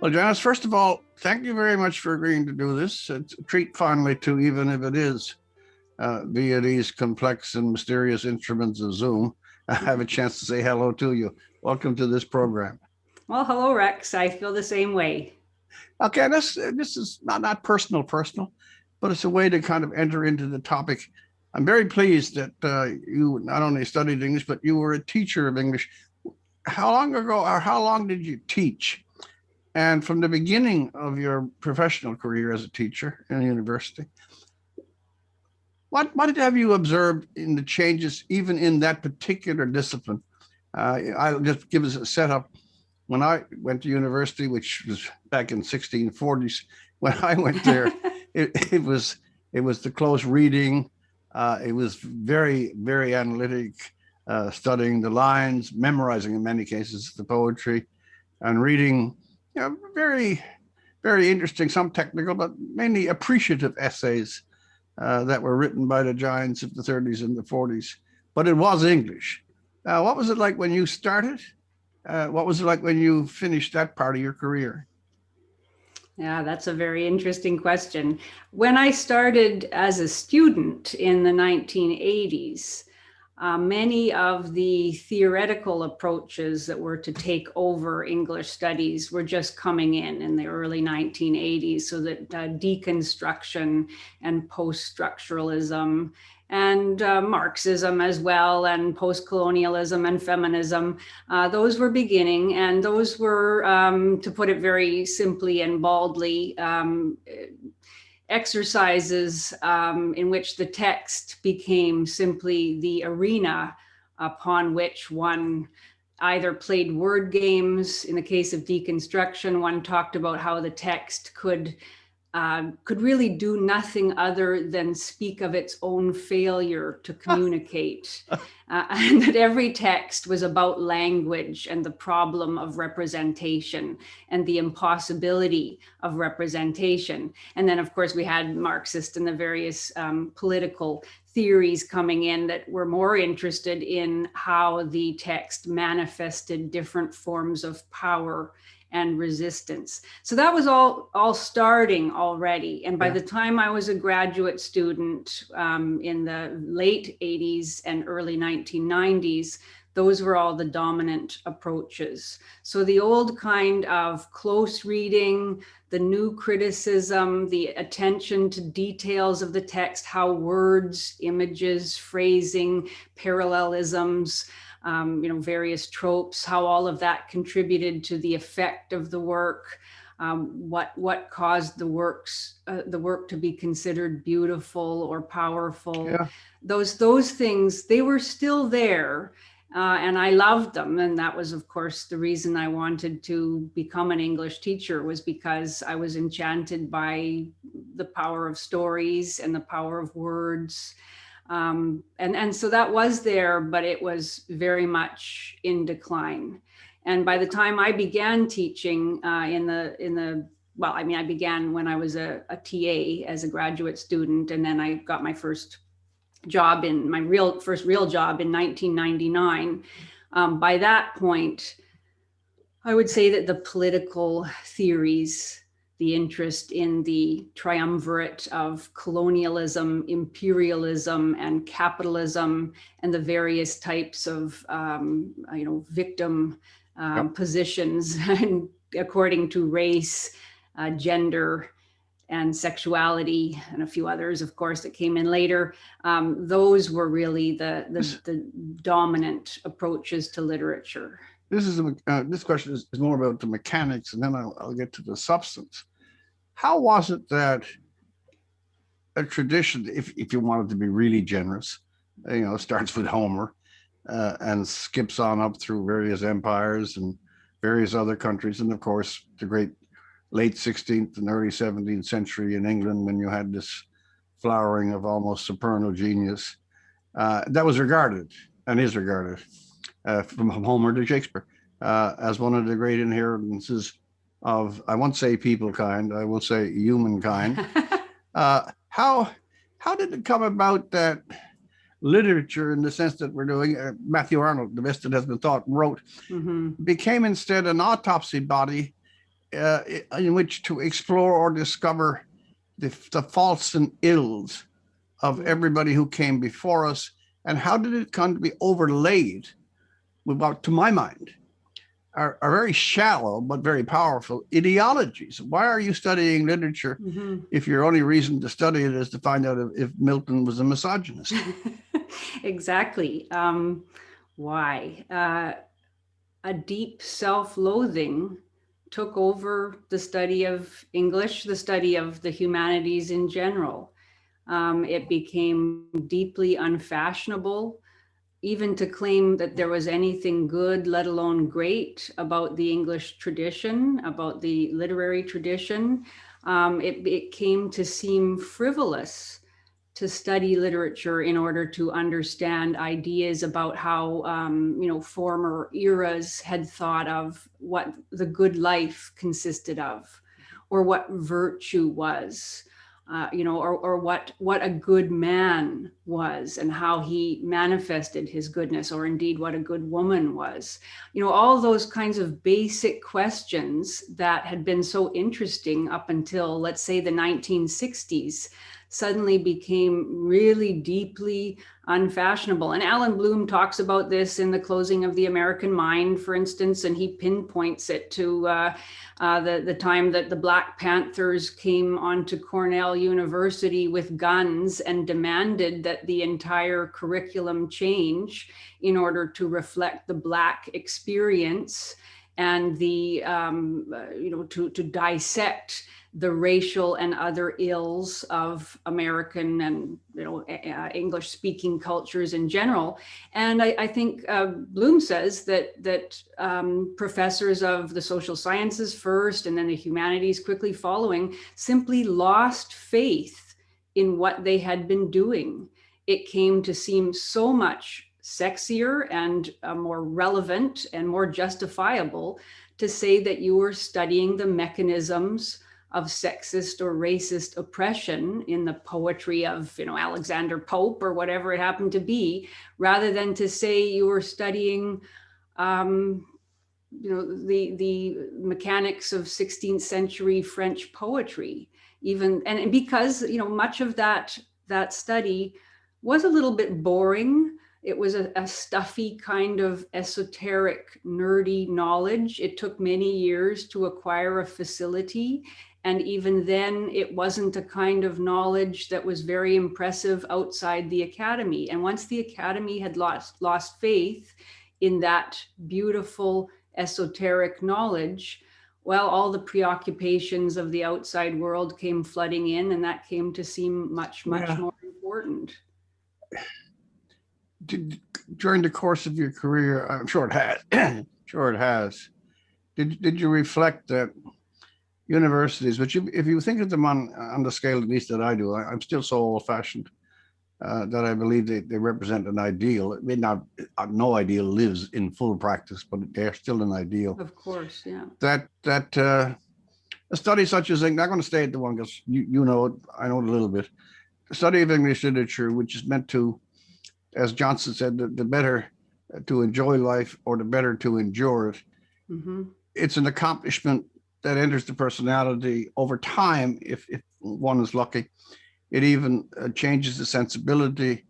Well, Janice, first of all, thank you very much for agreeing to do this. It's a treat finally to, even if it is via these complex and mysterious instruments of Zoom, I have a chance to say hello to you. Welcome to this program. Well, hello, Rex. I feel the same way. Okay, this is not personal, but it's a way to kind of enter into the topic. I'm very pleased that you not only studied English, but you were a teacher of English. How long ago or how long did you teach? And from the beginning of your professional career as a teacher in a university, what have you observed in the changes, even in that particular discipline? I'll just give us a setup. When I went to university, which was back in 1640s, when I went there, it was the close reading. It was very, very analytic, studying the lines, memorizing in many cases the poetry, and reading, very, very interesting, some technical, but mainly appreciative essays that were written by the giants of the 30s and the 40s. But it was English. What was it like when you started? What was it like when you finished that part of your career? Yeah, that's a very interesting question. When I started as a student in the 1980s, many of the theoretical approaches that were to take over English studies were just coming in the early 1980s, so that deconstruction and post-structuralism and Marxism as well, and post-colonialism and feminism, those were beginning, and those were, to put it very simply and baldly, exercises in which the text became simply the arena upon which one either played word games. In the case of deconstruction, one talked about how the text could really do nothing other than speak of its own failure to communicate. And that every text was about language and the problem of representation and the impossibility of representation. And then, of course, we had Marxist and the various political theories coming in that were more interested in how the text manifested different forms of power and resistance. So that was all starting already. And by the time I was a graduate student in the late 80s and early 1990s, those were all the dominant approaches. So the old kind of close reading, the new criticism, the attention to details of the text, how words, images, phrasing, parallelisms, various tropes, how all of that contributed to the effect of the work, what caused the work to be considered beautiful or powerful. Yeah. Those things, they were still there, and I loved them. And that was, of course, the reason I wanted to become an English teacher, was because I was enchanted by the power of stories and the power of words. And so that was there, but it was very much in decline. And by the time I began teaching I began when I was a TA as a graduate student, and then I got my first job first real job in 1999. By that point, I would say that the political theories, the interest in the triumvirate of colonialism, imperialism, and capitalism, and the various types of, victim positions according to race, gender, and sexuality, and a few others, of course, that came in later. Those were really the dominant approaches to literature. This question is more about the mechanics, and then I'll get to the substance. How was it that a tradition, if you wanted to be really generous, starts with Homer and skips on up through various empires and various other countries, and of course the great late 16th and early 17th century in England, when you had this flowering of almost supernal genius, that was regarded and is regarded from Homer to Shakespeare as one of the great inheritances of, I won't say people kind, I will say humankind. How did it come about that literature, in the sense that we're doing, Matthew Arnold, The Best That Has Been Thought, wrote, became instead an autopsy body in which to explore or discover the faults and ills of everybody who came before us, and how did it come to be overlaid with what, to my mind, are very shallow but very powerful ideologies. Why are you studying literature if your only reason to study it is to find out if Milton was a misogynist? Exactly. Why? A deep self-loathing took over the study of English, the study of the humanities in general. It became deeply unfashionable even to claim that there was anything good, let alone great, about the English tradition, about the literary tradition. It came to seem frivolous to study literature in order to understand ideas about how former eras had thought of what the good life consisted of, or what virtue was. Or what a good man was and how he manifested his goodness, or indeed what a good woman was. All those kinds of basic questions that had been so interesting up until, let's say, the 1960s, suddenly became really deeply unfashionable. And Alan Bloom talks about this in The Closing of the American Mind, for instance, and he pinpoints it to the time that the Black Panthers came onto Cornell University with guns and demanded that the entire curriculum change in order to reflect the Black experience and the to dissect the racial and other ills of American and English speaking cultures in general. And I think Bloom says that professors of the social sciences first and then the humanities quickly following simply lost faith in what they had been doing. It came to seem so much sexier and more relevant and more justifiable to say that you were studying the mechanisms of sexist or racist oppression in the poetry of Alexander Pope or whatever it happened to be, rather than to say you were studying the mechanics of 16th century French poetry. And because much of that study was a little bit boring. It was a stuffy kind of esoteric, nerdy knowledge. It took many years to acquire a facility. And even then, it wasn't a kind of knowledge that was very impressive outside the academy. And once the academy had lost faith in that beautiful, esoteric knowledge, well, all the preoccupations of the outside world came flooding in, and that came to seem much more important. During the course of your career, I'm sure it has. Sure it has. Did you reflect that universities, which if you think of them on the scale at least that I do, I'm still so old-fashioned that I believe they represent an ideal. It may not, no ideal lives in full practice, but they're still an ideal. Of course, yeah. That a study such as, I'm not going to stay at the one because you know it, I know it a little bit. The study of English literature, which is meant to, as Johnson said, the better to enjoy life or the better to endure it. Mm-hmm. It's an accomplishment that enters the personality over time, if one is lucky. It even changes the sensibility.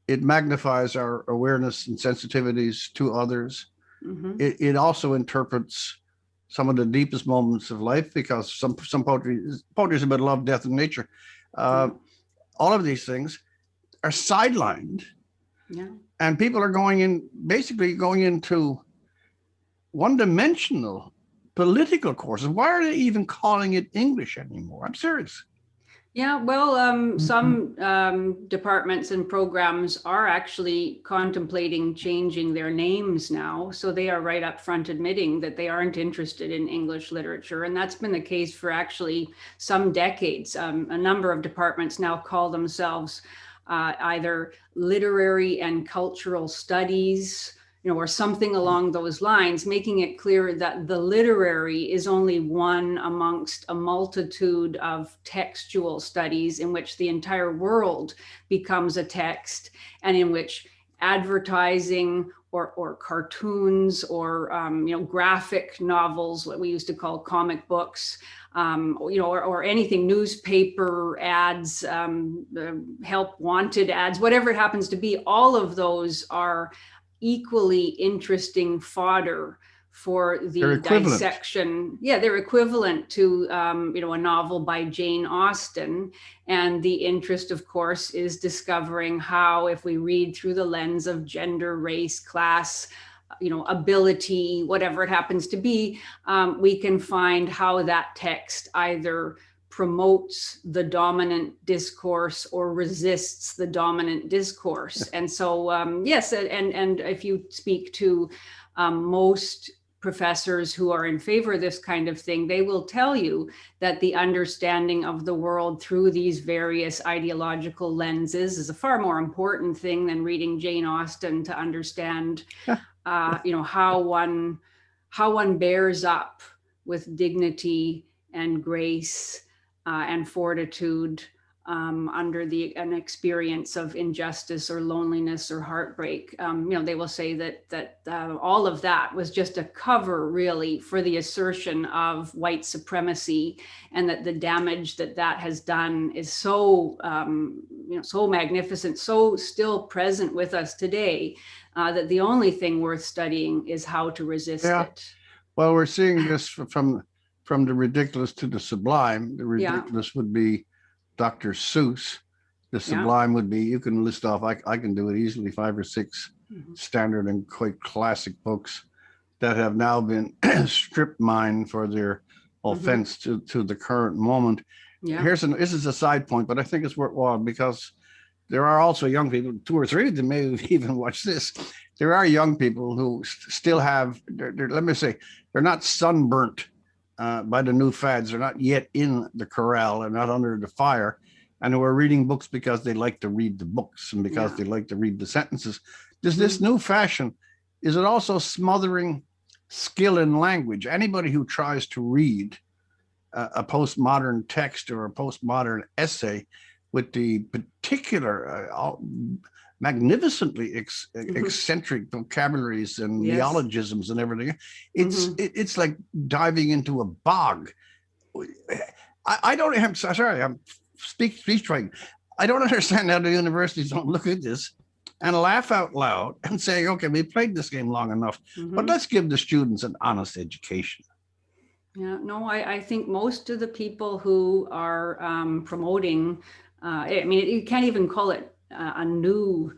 It magnifies our awareness and sensitivities to others. Mm-hmm. It also interprets some of the deepest moments of life, because some poetry is about love, death, and nature. All of these things are sidelined. Yeah. And people are basically going into one-dimensional political courses. Why are they even calling it English anymore? I'm serious. Yeah, well, some departments and programs are actually contemplating changing their names now. So they are right up front admitting that they aren't interested in English literature. And that's been the case for actually some decades. A number of departments now call themselves either literary and cultural studies, or something along those lines, making it clear that the literary is only one amongst a multitude of textual studies in which the entire world becomes a text, and in which advertising or cartoons or graphic novels, what we used to call comic books, or anything, newspaper ads, help wanted ads, whatever it happens to be. All of those are equally interesting fodder for the dissection. Yeah, they're equivalent to a novel by Jane Austen. And the interest, of course, is discovering how, if we read through the lens of gender, race, class, ability, whatever it happens to be, we can find how that text either promotes the dominant discourse or resists the dominant discourse. And so, yes, and if you speak to most professors who are in favor of this kind of thing, they will tell you that the understanding of the world through these various ideological lenses is a far more important thing than reading Jane Austen to understand, how one bears up with dignity and grace and fortitude under an experience of injustice or loneliness or heartbreak. They will say that all of that was just a cover, really, for the assertion of white supremacy, and that the damage that has done is so magnificent, so still present with us today, that the only thing worth studying is how to resist it. Well, we're seeing this from the ridiculous to the sublime. The ridiculous would be Dr. Seuss. The sublime would be, you can list off, I can do it easily, 5 or 6 standard and quite classic books that have now been strip mined for their offense to the current moment. This is a side point, but I think it's worthwhile because there are also young people, 2 or 3 of them may even watch this. There are young people who still have, let me say, they're not sunburnt by the new fads. They're not yet in the corral. They're not under the fire. And who are reading books because they like to read the books and because they like to read the sentences. Does this new fashion, is it also smothering skill in language? Anybody who tries to read a postmodern text or a postmodern essay with the particular magnificently eccentric vocabularies and neologisms and everything, it's like diving into a bog. I don't, I'm sorry, I'm speech trying. I don't understand how the universities don't look at this and laugh out loud and say, okay, we played this game long enough, but let's give the students an honest education. Yeah, no, I think most of the people who are promoting, you can't even call it a new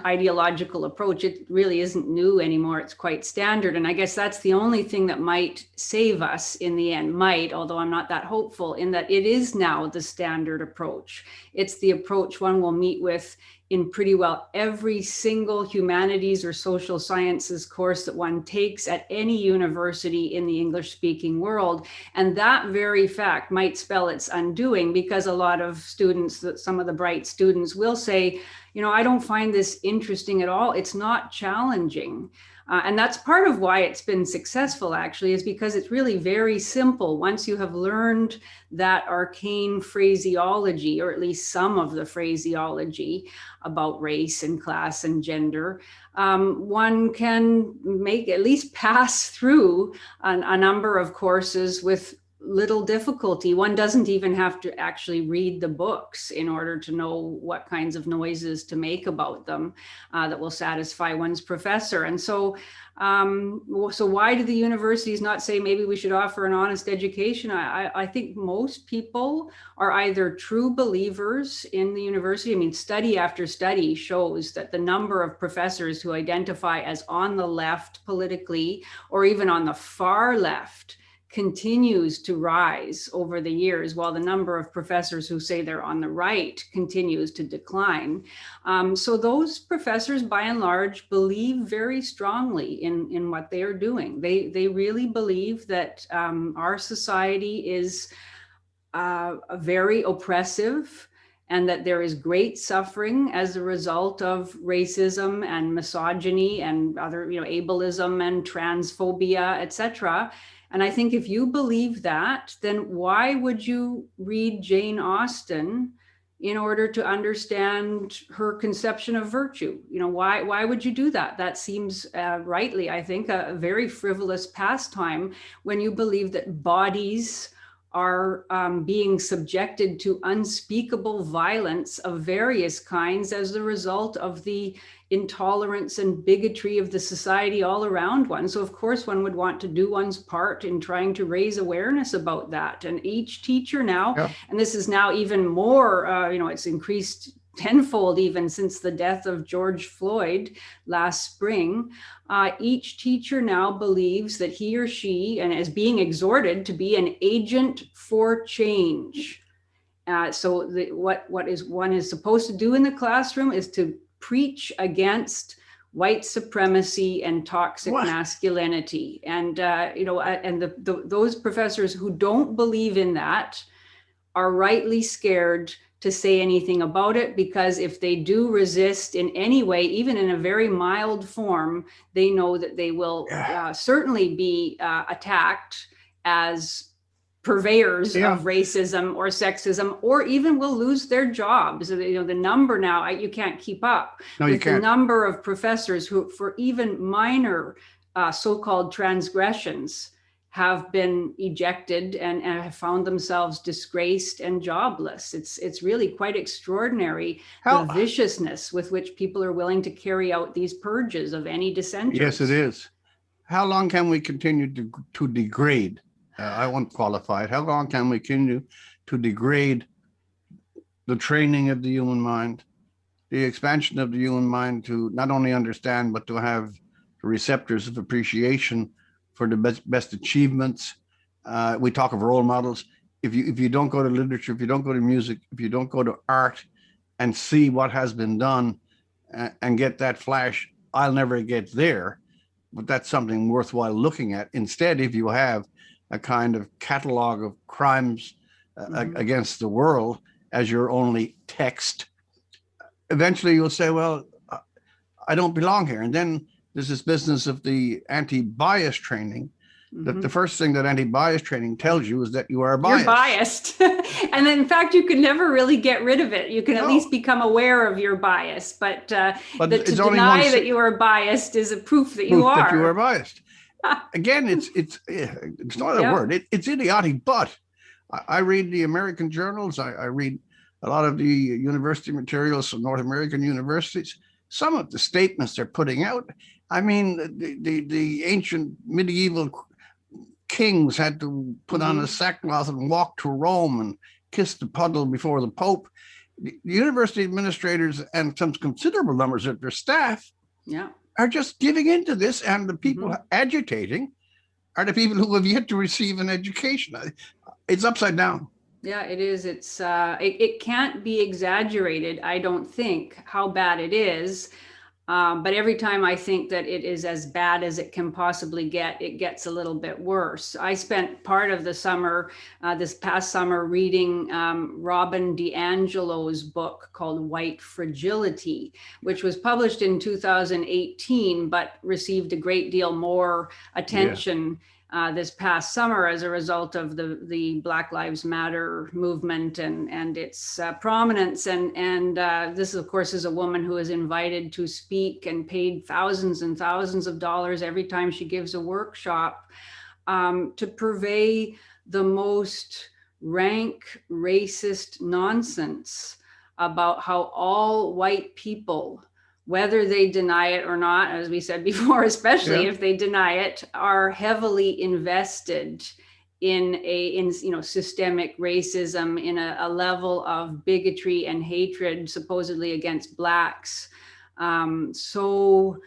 ideological approach. It really isn't new anymore. It's quite standard. And I guess that's the only thing that might save us in the end, although I'm not that hopeful, in that it is now the standard approach. It's the approach one will meet with in pretty well every single humanities or social sciences course that one takes at any university in the English-speaking world. And that very fact might spell its undoing, because a lot of students, some of the bright students, will say, I don't find this interesting at all. It's not challenging. And that's part of why it's been successful, actually, is because it's really very simple. Once you have learned that arcane phraseology, or at least some of the phraseology about race and class and gender, one can at least pass through a number of courses with little difficulty. One doesn't even have to actually read the books in order to know what kinds of noises to make about them that will satisfy one's professor. And so why do the universities not say maybe we should offer an honest education? I think most people are either true believers in the university. Study after study shows that the number of professors who identify as on the left politically, or even on the far left, continues to rise over the years, while the number of professors who say they're on the right continues to decline. So those professors, by and large, believe very strongly in what they are doing. They really believe that our society is very oppressive, and that there is great suffering as a result of racism and misogyny and other, ableism and transphobia, etc. And I think if you believe that, then why would you read Jane Austen, in order to understand her conception of virtue. You know, why would you do that? That seems rightly, I think, a very frivolous pastime when you believe that bodies are being subjected to unspeakable violence of various kinds as a result of the intolerance and bigotry of the society all around one. So of course one would want to do one's part in trying to raise awareness about that. And each teacher now, and this is now even more, you know, it's increased tenfold even since the death of George Floyd last spring, each teacher now believes that he or she, and is being exhorted to be an agent for change. So what one is supposed to do in the classroom is to preach against white supremacy and toxic masculinity. And, you know, and those professors who don't believe in that are rightly scared to say anything about it, because if they do resist in any way, even in a very mild form, they know that they will certainly be attacked as purveyors of racism or sexism, or even will lose their jobs. You know, the number now, you can't keep up with the number of professors who, for even minor so-called transgressions, have been ejected and have found themselves disgraced and jobless. It's really quite extraordinary, the viciousness with which people are willing to carry out these purges of any dissenters. Yes, it is. How long can we continue to degrade? I won't qualify it. How long can we continue to degrade the training of the human mind, the expansion of the human mind to not only understand, but to have the receptors of appreciation for the best achievements? We talk of role models. If you don't go to literature, if you don't go to music, if you don't go to art and see what has been done and get that flash, I'll never get there. But that's something worthwhile looking at. Instead, if you have a kind of catalog of crimes against the world as your only text, eventually you'll say, well, I don't belong here. And then there's this business of the anti-bias training, that the first thing that anti-bias training tells you is that you are biased. You're biased. And then, in fact, you can never really get rid of it. You can at least become aware of your bias, but that to deny that you are biased is a proof that you are. That you are biased. Again, it's not a word. It's idiotic, but I read the American journals. I read a lot of the university materials from North American universities. Some of the statements they're putting out, I mean, the ancient medieval kings had to put on a sackcloth and walk to Rome and kiss the puddle before the Pope. The university administrators and some considerable numbers of their staff are just giving into this, and the people agitating are the people who have yet to receive an education. It's upside down. Yeah, it is. It can't be exaggerated, I don't think, how bad it is. But every time I think that it is as bad as it can possibly get, it gets a little bit worse. I spent part of the summer, this past summer, reading Robin DiAngelo's book called White Fragility, which was published in 2018, but received a great deal more attention this past summer as a result of the Black Lives Matter movement and its prominence. And this, of course, is a woman who is invited to speak and paid thousands and thousands of dollars every time she gives a workshop to purvey the most rank racist nonsense about how all white people, whether they deny it or not, as we said before, especially if they deny it, are heavily invested in systemic racism, in a level of bigotry and hatred supposedly against Blacks, so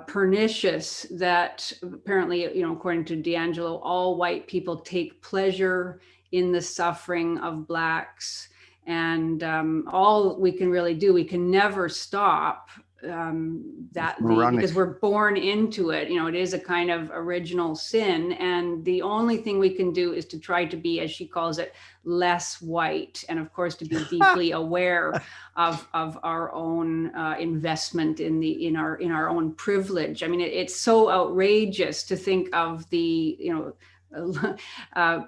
pernicious that apparently, according to DiAngelo, all white people take pleasure in the suffering of Blacks. And all we can really do, we can never stop because we're born into it. It is a kind of original sin. And the only thing we can do is to try to be, as she calls it, less white. And of course, to be deeply aware of our own investment in our own privilege. I mean, it's so outrageous to think of the,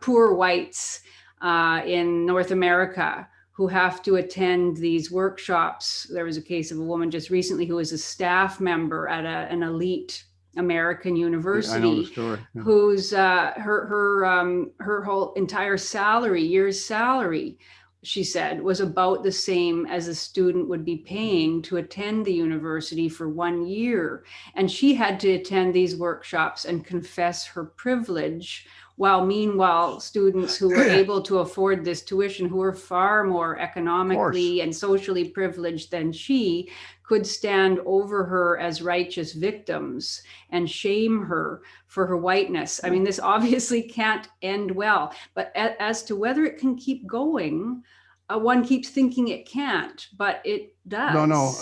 poor whites in North America who have to attend these workshops. There was a case of a woman just recently who was a staff member at an elite American university. I know the story. Yeah. Whose her whole entire salary, year's salary, she said, was about the same as a student would be paying to attend the university for 1 year. And she had to attend these workshops and confess her privilege, while meanwhile students who were able to afford this tuition, who were far more economically and socially privileged than she, could stand over her as righteous victims and shame her for her whiteness. I mean, this obviously can't end well, but as to whether it can keep going, one keeps thinking it can't, but it does. No,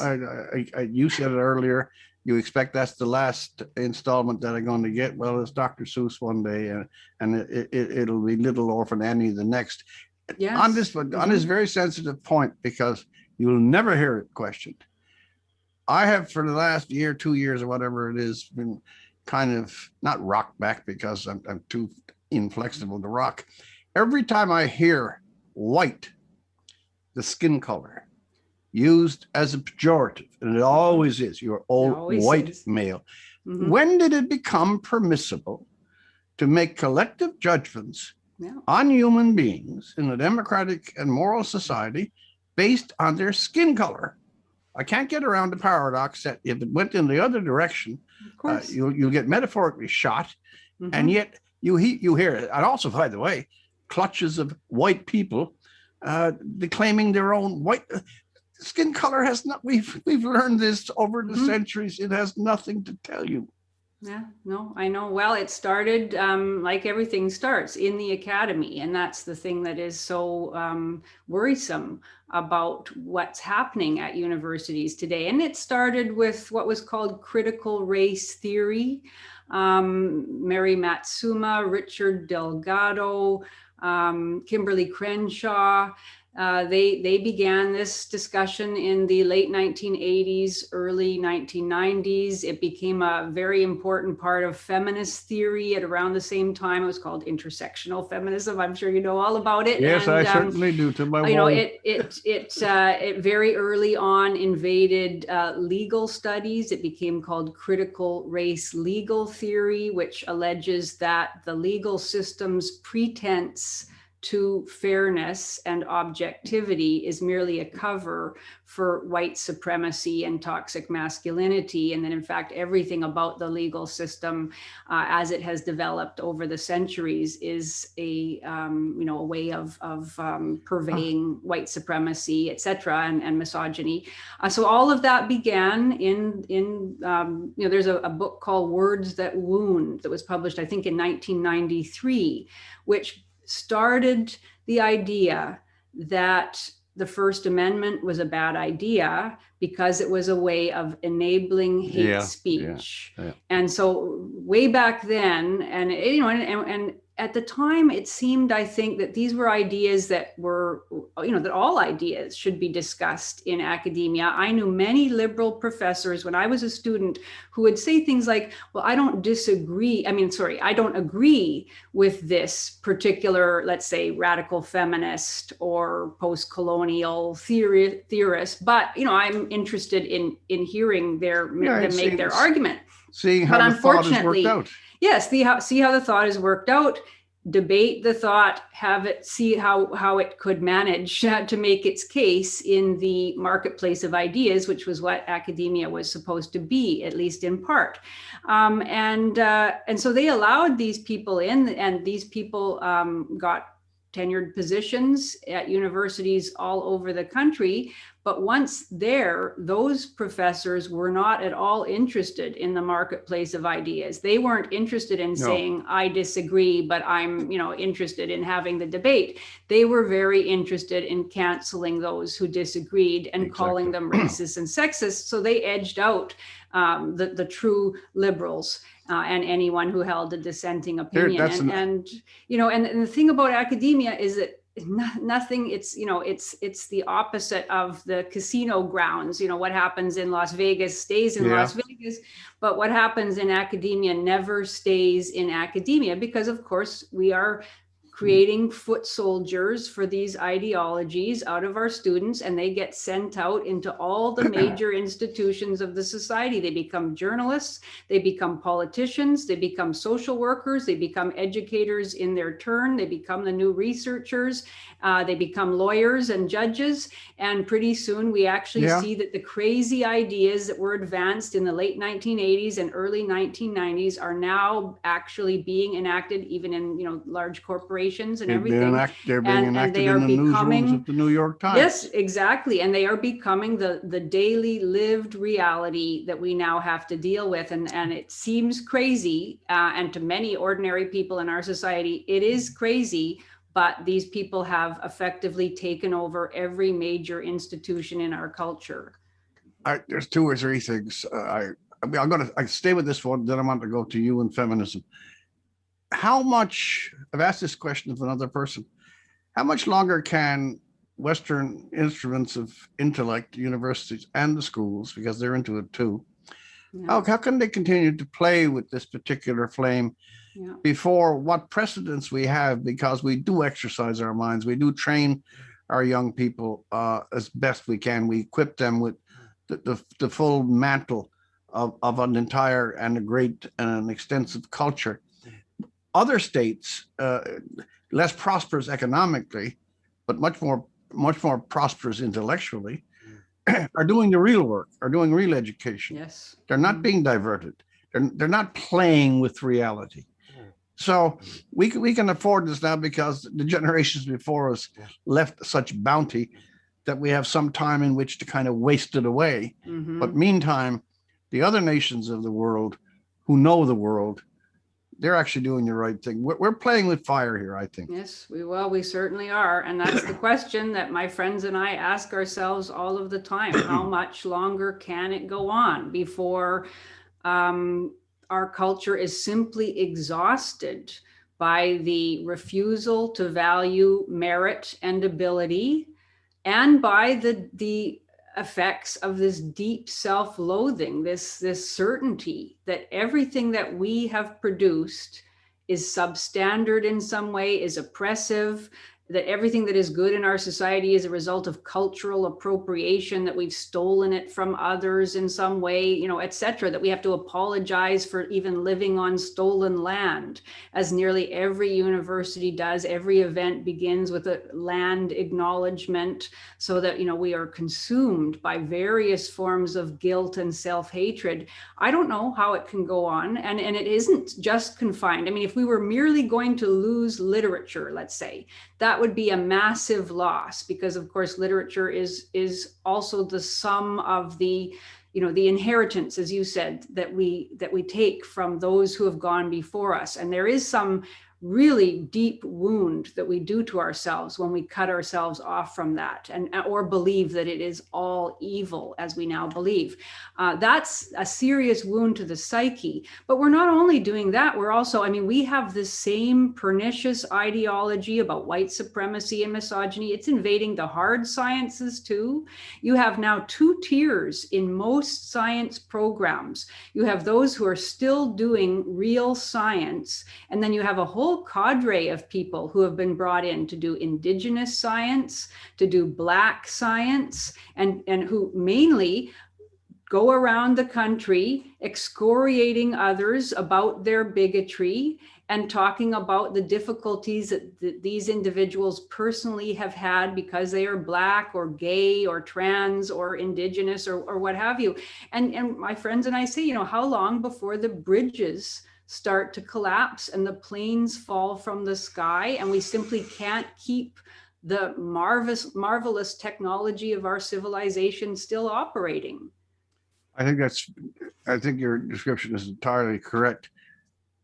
you said it earlier. You expect that's the last installment that I'm going to get. Well, it's Dr. Seuss one day, and it'll be Little Orphan Annie the next. Yes. On this very sensitive point, because you'll never hear it questioned. I have, for the last year, 2 years, or whatever it is, been kind of not rocked back because I'm too inflexible to rock. Every time I hear white, the skin color, used as a pejorative, and it always is, you're old white male. Mm-hmm. When did it become permissible to make collective judgments on human beings in a democratic and moral society based on their skin color? I can't get around the paradox that if it went in the other direction, you'll get metaphorically shot, and yet you hear it. And also, by the way, clutches of white people declaiming their own white skin color has not. We've learned this over the centuries. It has nothing to tell you. Yeah, no, I know. Well, it started like everything starts in the academy. And that's the thing that is so worrisome about what's happening at universities today. And it started with what was called critical race theory. Mary Matsuma, Richard Delgado, Kimberly Crenshaw. They began this discussion in the late 1980s, early 1990s. It became a very important part of feminist theory at around the same time. It was called intersectional feminism. I'm sure you know all about it. Yes, and, I certainly do. To my it very early on invaded legal studies. It became called critical race legal theory, which alleges that the legal system's pretense to fairness and objectivity is merely a cover for white supremacy and toxic masculinity. And then, in fact, everything about the legal system as it has developed over the centuries is a way of purveying white supremacy, et cetera, and misogyny. So all of that began in there's a book called Words That Wound that was published, I think, in 1993, which started the idea that the First Amendment was a bad idea because it was a way of enabling hate speech. Yeah. And so way back then, and at the time, it seemed, I think, that these were ideas that were, that all ideas should be discussed in academia. I knew many liberal professors when I was a student who would say things like, well, I don't agree with this particular, let's say, radical feminist or post-colonial theorist, but, I'm interested in hearing them make their argument. Seeing how the thought is worked out. Yes, see how the thought is worked out, debate the thought, see how it could manage to make its case in the marketplace of ideas, which was what academia was supposed to be, at least in part. And so they allowed these people in, and these people got tenured positions at universities all over the country. But once there, those professors were not at all interested in the marketplace of ideas. They weren't interested in saying, I disagree, but I'm, interested in having the debate. They were very interested in canceling those who disagreed and calling them racist and sexist. So they edged out the true liberals and anyone who held a dissenting opinion. And the thing about academia is that nothing, it's the opposite of the casino grounds. What happens in Las Vegas stays in Las Vegas, but what happens in academia never stays in academia, because of course we are creating foot soldiers for these ideologies out of our students, and they get sent out into all the major institutions of the society. They become journalists, they become politicians, they become social workers, they become educators in their turn, they become the new researchers, they become lawyers and judges, and pretty soon we actually see that the crazy ideas that were advanced in the late 1980s and early 1990s are now actually being enacted even in, large corporations and everything. They're being enacted in the newsrooms of the New York Times. Yes, exactly. And they are becoming the daily lived reality that we now have to deal with. And it seems crazy. And to many ordinary people in our society, it is crazy. But these people have effectively taken over every major institution in our culture. There's two or three things. I'm going to stay with this one, then I want to go to you and feminism. How much, I've asked this question of another person, how much longer can Western instruments of intellect, universities and the schools, because they're into it too, how can they continue to play with this particular flame before what precedents we have, because we do exercise our minds, we do train our young people as best we can, we equip them with the full mantle of an entire and a great and an extensive culture. Other states, less prosperous economically, but much more prosperous intellectually, are doing the real work, are doing real education. Yes. They're not being diverted. They're not playing with reality. So we can afford this now because the generations before us left such bounty that we have some time in which to kind of waste it away. But meantime, the other nations of the world who know the world, they're actually doing the right thing. We're playing with fire here, I think. Yes, we certainly are. And that's the question that my friends and I ask ourselves all of the time. How much longer can it go on before our culture is simply exhausted by the refusal to value merit and ability, and by the effects of this deep self-loathing, this certainty that everything that we have produced is substandard in some way, is oppressive, that everything that is good in our society is a result of cultural appropriation, that we've stolen it from others in some way, et cetera, that we have to apologize for even living on stolen land, as nearly every university does. Every event begins with a land acknowledgement, so that, we are consumed by various forms of guilt and self-hatred. I don't know how it can go on. And it isn't just confined. I mean, if we were merely going to lose literature, let's say, that would be a massive loss, because of course literature is also the sum of the inheritance, as you said, that we take from those who have gone before us. And there is some really deep wound that we do to ourselves when we cut ourselves off from that, or believe that it is all evil, as we now believe. That's a serious wound to the psyche. But we're not only doing that, we're also, we have the same pernicious ideology about white supremacy and misogyny. It's invading the hard sciences too. You have now two tiers in most science programs. You have those who are still doing real science, and then you have a whole cadre of people who have been brought in to do indigenous science, to do Black science, and who mainly go around the country excoriating others about their bigotry and talking about the difficulties that these individuals personally have had because they are Black or gay or trans or indigenous or what have you. And my friends and I say, how long before the bridges start to collapse and the planes fall from the sky, and we simply can't keep the marvelous technology of our civilization still operating? I think your description is entirely correct.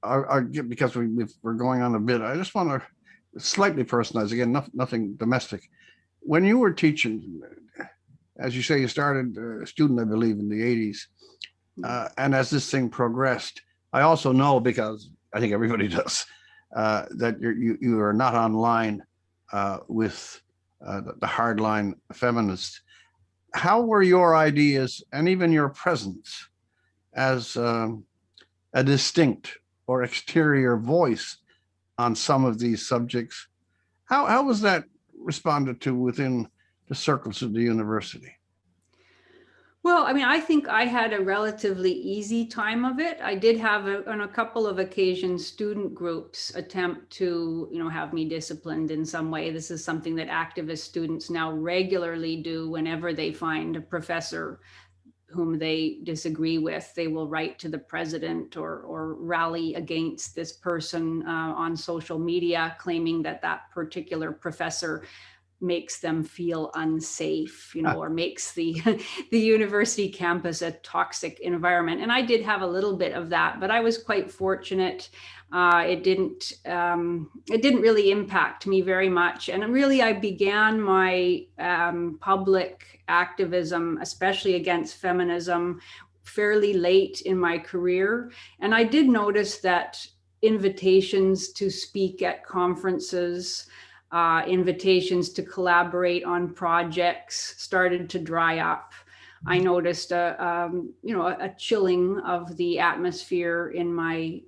I'll get, because we're going on a bit, I just want to slightly personalize again, nothing domestic. When you were teaching, as you say, you started a student, I believe, in the 80s, and as this thing progressed, I also know, because I think everybody does, that you are not online with the hardline feminists. How were your ideas and even your presence as a distinct or exterior voice on some of these subjects. How was that responded to within the circles of the university? Well, I mean, I think I had a relatively easy time of it. I did have on a couple of occasions student groups attempt to, have me disciplined in some way. This is something that activist students now regularly do whenever they find a professor whom they disagree with. They will write to the president or rally against this person on social media, claiming that that particular professor makes them feel unsafe, or makes the university campus a toxic environment. And I did have a little bit of that, but I was quite fortunate. It didn't really impact me very much. And really, I began my public activism, especially against feminism, fairly late in my career. And I did notice that invitations to speak at conferences, invitations to collaborate on projects started to dry up. I noticed a chilling of the atmosphere in my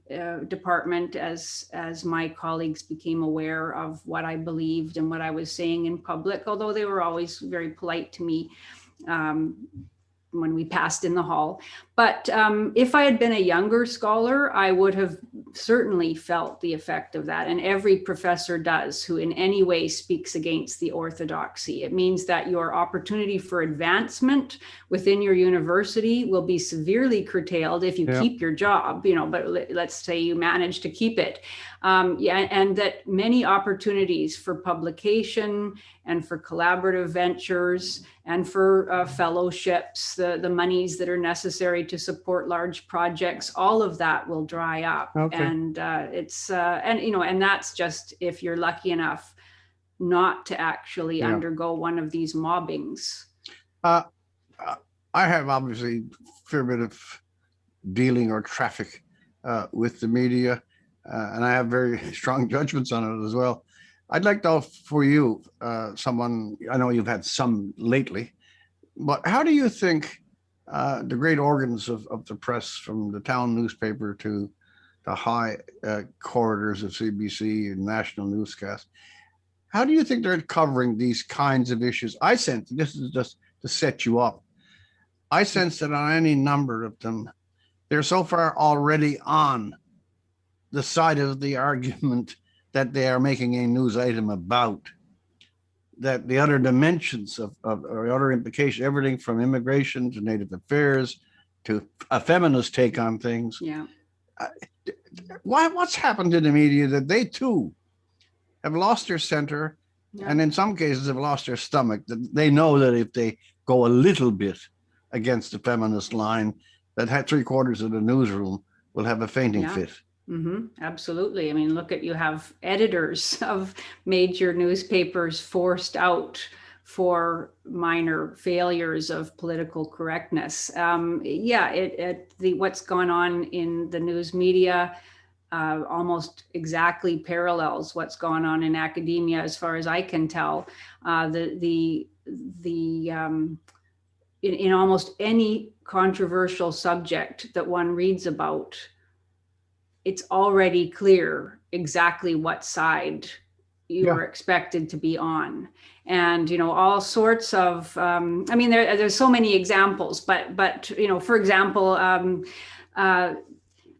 department as my colleagues became aware of what I believed and what I was saying in public, although they were always very polite to me when we passed in the hall. But if I had been a younger scholar, I would have certainly felt the effect of that. And every professor does who in any way speaks against the orthodoxy. It means that your opportunity for advancement within your university will be severely curtailed if you keep your job, but let's say you manage to keep it. And that many opportunities for publication and for collaborative ventures and for fellowships, the monies that are necessary to support large projects, all of that will dry up. Okay. And and that's just if you're lucky enough not to actually undergo one of these mobbings. I have obviously a fair bit of dealing or traffic with the media, and I have very strong judgments on it as well. I'd like to, for you, someone, I know you've had some lately, but how do you think the great organs of the press, from the town newspaper to the high corridors of CBC and national newscasts, how do you think they're covering these kinds of issues? I sense, this is just to set you up, I sense that on any number of them, they're so far already on the side of the argument that they are making a news item about, that the other dimensions or other implications, everything from immigration to Native affairs to a feminist take on things. Yeah. What's happened to the media that they too have lost their center, and in some cases have lost their stomach, that they know that if they go a little bit against the feminist line, that 3/4 of the newsroom will have a fainting fit. Mm-hmm. Absolutely. I mean, you have editors of major newspapers forced out for minor failures of political correctness. What's gone on in the news media almost exactly parallels what's gone on in academia, as far as I can tell. In almost any controversial subject that one reads about, it's already clear exactly what side you are expected to be on. And, all sorts of, there's so many examples, but for example,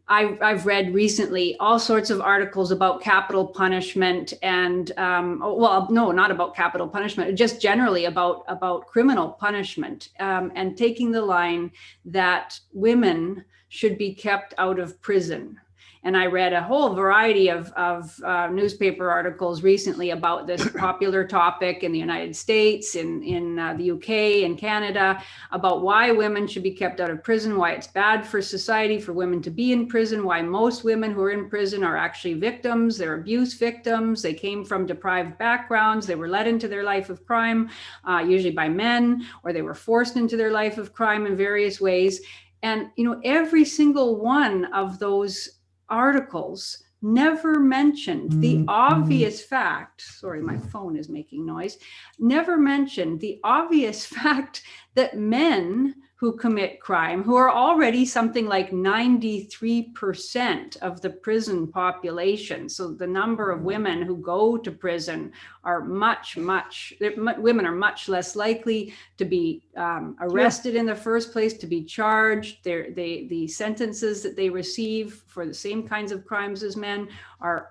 I've read recently all sorts of articles about capital punishment and, not about capital punishment, just generally about criminal punishment, and taking the line that women should be kept out of prison. And I read a whole variety of newspaper articles recently about this popular topic in the United States, in the UK and Canada, about why women should be kept out of prison, why it's bad for society for women to be in prison, why most women who are in prison are actually victims, they're abuse victims, they came from deprived backgrounds, they were led into their life of crime, usually by men, or they were forced into their life of crime in various ways. And, every single one of those articles never mentioned the obvious fact, sorry, my phone is making noise, never mentioned the obvious fact that men who commit crime, who are already something like 93% of the prison population. So the number of women who go to prison are women are much less likely to be arrested in the first place, to be charged. The sentences that they receive for the same kinds of crimes as men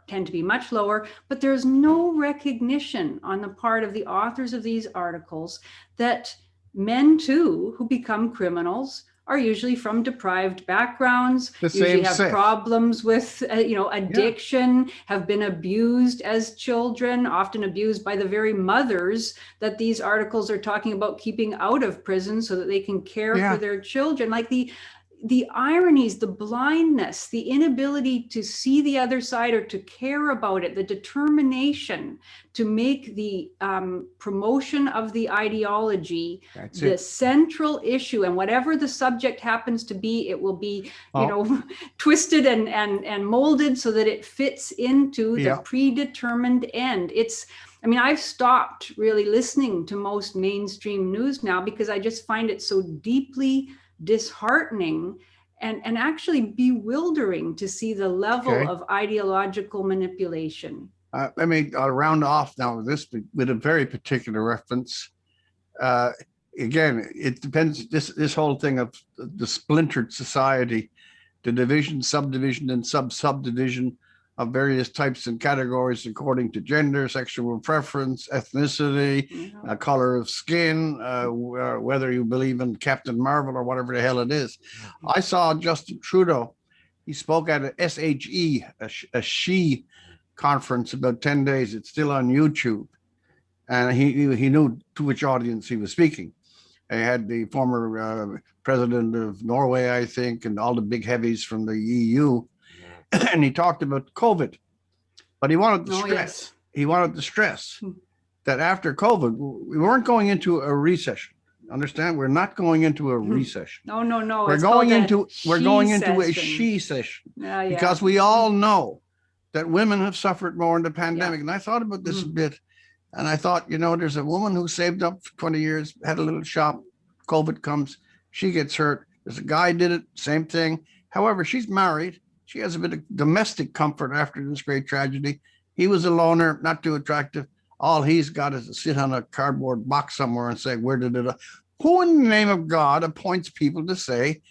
tend to be much lower, but there's no recognition on the part of the authors of these articles that men too who become criminals are usually from deprived backgrounds, usually have problems with addiction, have been abused as children, often abused by the very mothers that these articles are talking about keeping out of prison so that they can care for their children. Like the ironies, the blindness, the inability to see the other side or to care about it, the determination to make the promotion of the ideology the central issue. And whatever the subject happens to be, it will be, twisted and molded so that it fits into the predetermined end. I've stopped really listening to most mainstream news now because I just find it so deeply disheartening and actually bewildering to see the level of ideological manipulation. I'll round off now with a very particular reference. Again, it depends, this whole thing of the splintered society, the division, subdivision, and subdivision of various types and categories according to gender, sexual preference, ethnicity, color of skin, whether you believe in Captain Marvel or whatever the hell it is. I saw Justin Trudeau. He spoke at a SHE, a she conference, about 10 days. It's still on YouTube. And he knew to which audience he was speaking. He had the former president of Norway, I think, and all the big heavies from the EU. And he talked about COVID, but he wanted to stress that after COVID, we weren't going into a recession. Understand? We're not going into a recession. No. We're going into a she session because we all know that women have suffered more in the pandemic. And I thought about this a bit, and I thought, there's a woman who saved up for 20 years, had a little shop. COVID comes, she gets hurt. There's a guy did it, same thing. However, she's married. She has a bit of domestic comfort after this great tragedy. He was a loner, not too attractive. All he's got is to sit on a cardboard box somewhere and say, where did it? Who in the name of God appoints people to say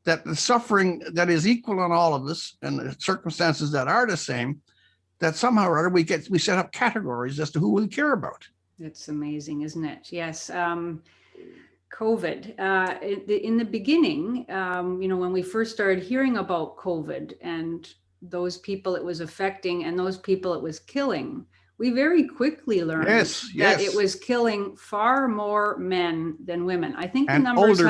that the suffering that is equal on all of us and the circumstances that are the same, that somehow or other we set up categories as to who we care about? It's amazing, isn't it? Yes. COVID. In the beginning, when we first started hearing about COVID and those people it was affecting and those people it was killing, we very quickly learned that it was killing far more men than women. I think the numbers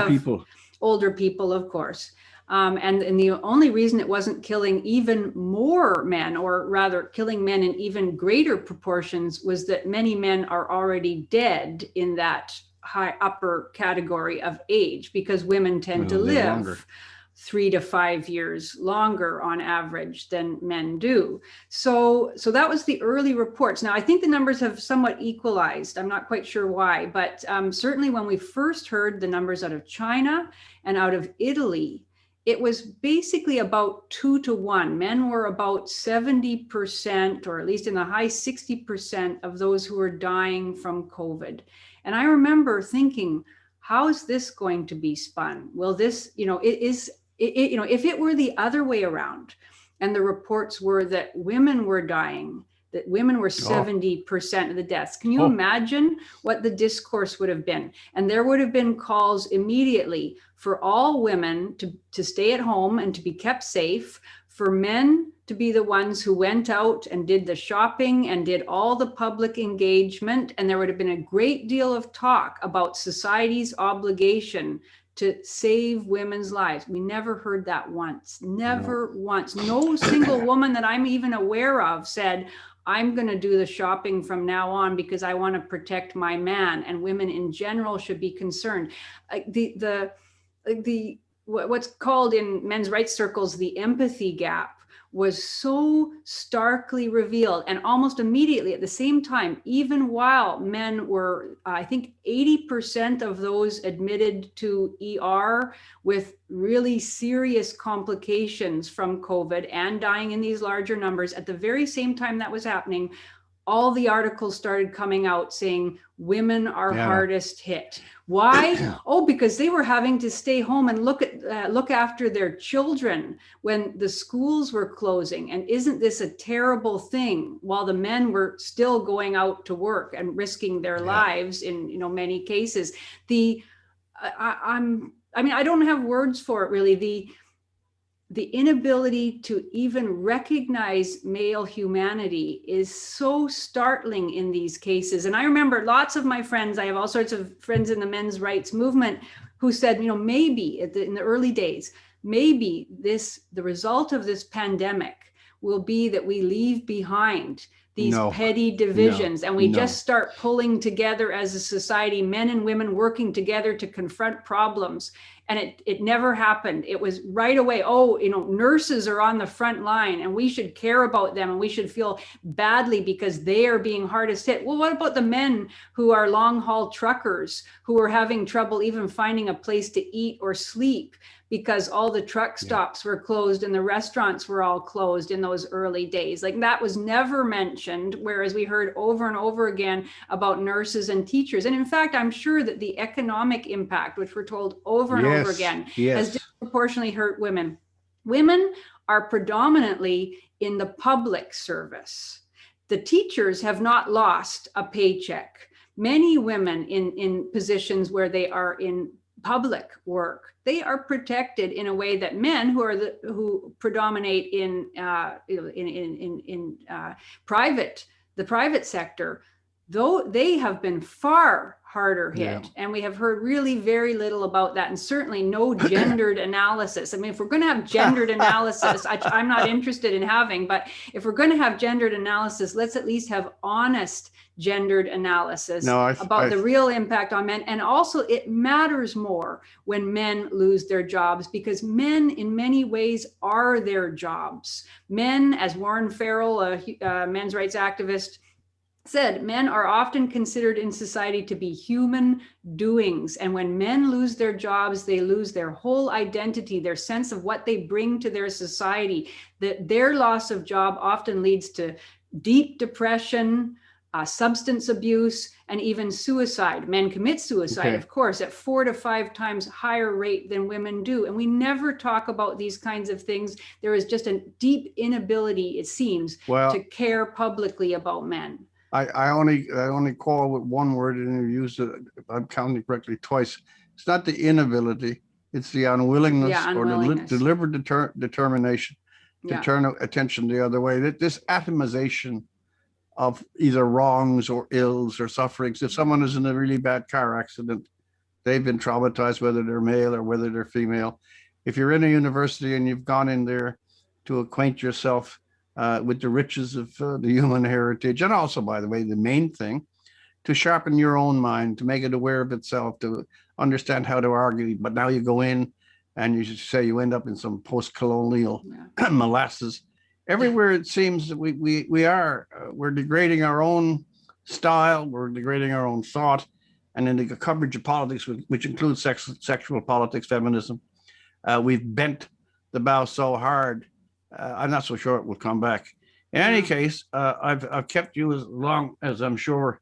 older people, of course. And the only reason it wasn't killing even more men, or rather killing men in even greater proportions, was that many men are already dead in that high upper category of age, because women tend to live 3 to 5 years longer on average than men do. So that was the early reports. Now, I think the numbers have somewhat equalized. I'm not quite sure why, but certainly when we first heard the numbers out of China and out of Italy, it was basically about 2 to 1. Men were about 70%, or at least in the high 60% of those who were dying from COVID. And I remember thinking, how is this going to be spun? Will this, if it were the other way around, and the reports were that women were dying, that women were 70% of the deaths, can you imagine what the discourse would have been? And there would have been calls immediately for all women to stay at home and to be kept safe, for men to be the ones who went out and did the shopping and did all the public engagement. And there would have been a great deal of talk about society's obligation to save women's lives. We never heard that once, once. No single woman that I'm even aware of said, I'm going to do the shopping from now on because I want to protect my man, and women in general should be concerned. What's called in men's rights circles the empathy gap was so starkly revealed, and almost immediately at the same time, even while men were, I think 80% of those admitted to ER with really serious complications from COVID and dying in these larger numbers, at the very same time that was happening, all the articles started coming out saying women are hardest hit. Why? Oh, because they were having to stay home and look after their children when the schools were closing. And isn't this a terrible thing? While the men were still going out to work and risking their lives in many cases. I mean, I don't have words for it really. The inability to even recognize male humanity is so startling in these cases. And I remember lots of my friends, I have all sorts of friends in the men's rights movement who said, maybe in the early days, maybe the result of this pandemic will be that we leave behind these petty divisions and we just start pulling together as a society, men and women working together to confront problems. And it never happened. It was right away, nurses are on the front line and we should care about them and we should feel badly because they are being hardest hit. Well, what about the men who are long haul truckers who are having trouble even finding a place to eat or sleep because all the truck stops were closed and the restaurants were all closed in those early days? Like, that was never mentioned, whereas we heard over and over again about nurses and teachers. And in fact, I'm sure that the economic impact, which we're told over and over again, has disproportionately hurt women. Women are predominantly in the public service. The teachers have not lost a paycheck. Many women in positions where they are in public work, they are protected in a way that men who predominate in the private sector, though they have been far harder hit. And we have heard really very little about that, and certainly no gendered analysis. I mean, if we're going to have gendered analysis, I'm not interested in having, but if we're going to have gendered analysis, let's at least have honest gendered analysis about the real impact on men. And also, it matters more when men lose their jobs, because men in many ways are their jobs. Men, as Warren Farrell, a men's rights activist, said, men are often considered in society to be human doings. And when men lose their jobs, they lose their whole identity, their sense of what they bring to their society. That their loss of job often leads to deep depression, substance abuse, and even suicide. Men commit suicide, of course, at 4 to 5 times higher rate than women do. And we never talk about these kinds of things. There is just a deep inability, it seems, to care publicly about men. I only call with one word, and you used it, if I'm counting correctly, twice. It's not the inability, it's the unwillingness, or the deliberate determination to turn attention the other way. This atomization of either wrongs or ills or sufferings. If someone is in a really bad car accident, they've been traumatized, whether they're male or whether they're female. If you're in a university and you've gone in there to acquaint yourself with the riches of the human heritage, and also, by the way, the main thing, to sharpen your own mind, to make it aware of itself, to understand how to argue. But now you go in and you say you end up in some post-colonial molasses. Everywhere it seems that we're degrading our own style, we're degrading our own thought, and in the coverage of politics, which includes sexual politics, feminism, we've bent the bow so hard. I'm not so sure it will come back. In any case, I've kept you as long as I'm sure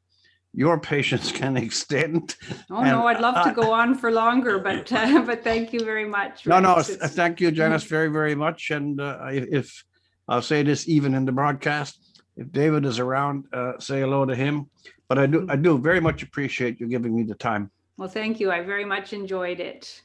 your patience can extend. I'd love to go on for longer, but thank you very much. Thank you, Janice, very, very much. And if I'll say this even in the broadcast, if David is around, say hello to him. But I do very much appreciate you giving me the time. Well, thank you. I very much enjoyed it.